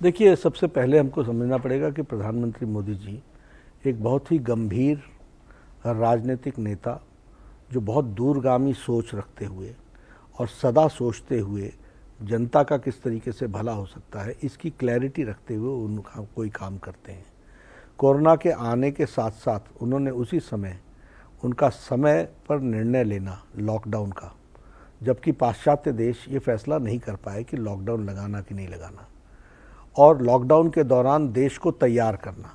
देखिए, सबसे पहले हमको समझना पड़ेगा कि प्रधानमंत्री मोदी जी एक बहुत ही गंभीर राजनीतिक नेता, जो बहुत दूरगामी सोच रखते हुए और सदा सोचते हुए जनता का किस तरीके से भला हो सकता है, इसकी क्लैरिटी रखते हुए उनका कोई काम करते हैं। कोरोना के आने के साथ साथ उन्होंने उसी समय उनका समय पर निर्णय लेना लॉकडाउन का, जबकि पाश्चात्य देश ये फैसला नहीं कर पाए कि लॉकडाउन लगाना कि नहीं लगाना, और लॉकडाउन के दौरान देश को तैयार करना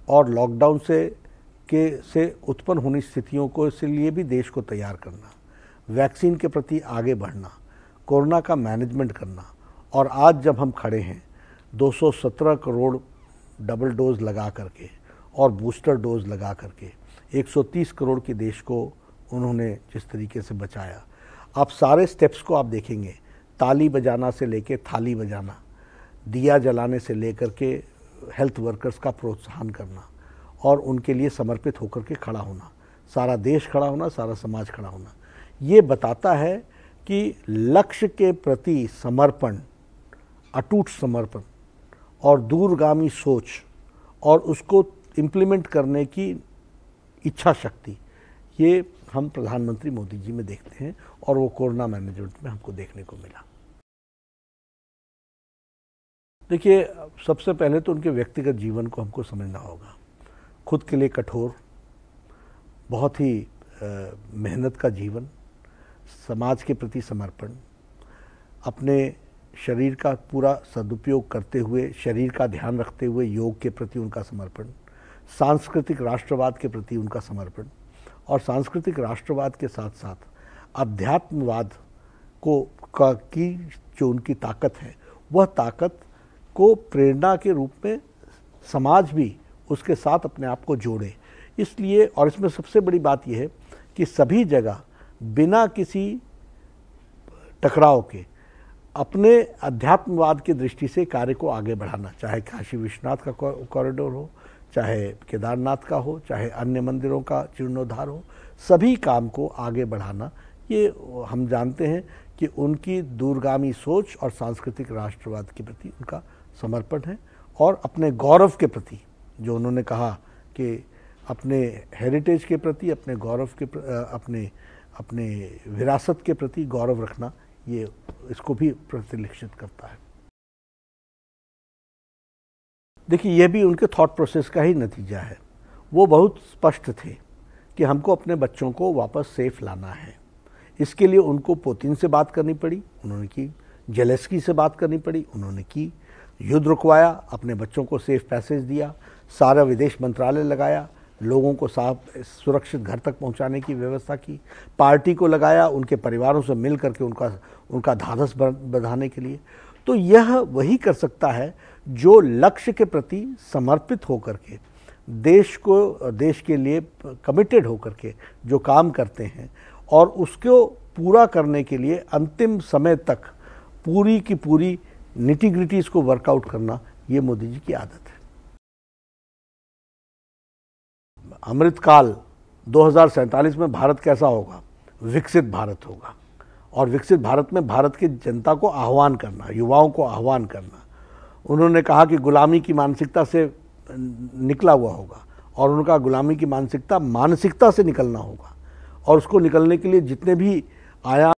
और लॉकडाउन से उत्पन्न होनी स्थितियों को इसलिए भी देश को तैयार करना, वैक्सीन के प्रति आगे बढ़ना, कोरोना का मैनेजमेंट करना। और आज जब हम खड़े हैं 217 करोड़ डबल डोज लगा करके और बूस्टर डोज लगा करके 130 करोड़ के देश को उन्होंने जिस तरीके से बचाया, आप सारे स्टेप्स को आप देखेंगे, ताली बजाना से लेके थाली बजाना, दिया जलाने से लेकर के हेल्थ वर्कर्स का प्रोत्साहन करना और उनके लिए समर्पित होकर के खड़ा होना, सारा देश खड़ा होना, सारा समाज खड़ा होना, ये बताता है कि लक्ष्य के प्रति समर्पण, अटूट समर्पण और दूरगामी सोच और उसको इम्प्लीमेंट करने की इच्छा शक्ति, ये हम प्रधानमंत्री मोदी जी में देखते हैं और वो कोरोना मैनेजमेंट में हमको देखने को मिला। देखिए, सबसे पहले तो उनके व्यक्तिगत जीवन को हमको समझना होगा। खुद के लिए कठोर, बहुत ही मेहनत का जीवन, समाज के प्रति समर्पण, अपने शरीर का पूरा सदुपयोग करते हुए, शरीर का ध्यान रखते हुए योग के प्रति उनका समर्पण, सांस्कृतिक राष्ट्रवाद के प्रति उनका समर्पण और सांस्कृतिक राष्ट्रवाद के साथ साथ अध्यात्मवाद की जो उनकी ताकत है, वह ताकत को प्रेरणा के रूप में समाज भी उसके साथ अपने आप को जोड़े। इसलिए, और इसमें सबसे बड़ी बात यह है कि सभी जगह बिना किसी टकराव के अपने अध्यात्मवाद की दृष्टि से कार्य को आगे बढ़ाना, चाहे काशी विश्वनाथ का कॉरिडोर हो, चाहे केदारनाथ का हो, चाहे अन्य मंदिरों का जीर्णोद्धार हो, सभी काम को आगे बढ़ाना, ये हम जानते हैं कि उनकी दूरगामी सोच और सांस्कृतिक राष्ट्रवाद के प्रति उनका समर्पण है। और अपने गौरव के प्रति, जो उन्होंने कहा कि अपने हेरिटेज के प्रति, अपने गौरव के अपने विरासत के प्रति गौरव रखना, ये इसको भी प्रतिलक्षित करता है। देखिए, यह भी उनके थॉट प्रोसेस का ही नतीजा है। वो बहुत स्पष्ट थे कि हमको अपने बच्चों को वापस सेफ लाना है। इसके लिए उनको पुतिन से बात करनी पड़ी, उन्होंने की, जेलेंस्की से बात करनी पड़ी, उन्होंने की, युद्ध रुकवाया, अपने बच्चों को सेफ पैसेज दिया, सारा विदेश मंत्रालय लगाया, लोगों को साफ सुरक्षित घर तक पहुंचाने की व्यवस्था की, पार्टी को लगाया, उनके परिवारों से मिल करके उनका ढाढ़स बढ़ाने के लिए। तो यह वही कर सकता है जो लक्ष्य के प्रति समर्पित होकर के, देश के लिए कमिटेड होकर के जो काम करते हैं और उसको पूरा करने के लिए अंतिम समय तक पूरी की पूरी निटी-ग्रिटीज को वर्कआउट करना, ये मोदी जी की आदत है। अमृतकाल 2047 में भारत कैसा होगा? विकसित भारत होगा। और विकसित भारत में भारत की जनता को आह्वान करना, युवाओं को आह्वान करना। उन्होंने कहा कि गुलामी की मानसिकता से निकला हुआ होगा और उनका गुलामी की मानसिकता से निकलना होगा और उसको निकलने के लिए जितने भी आयाम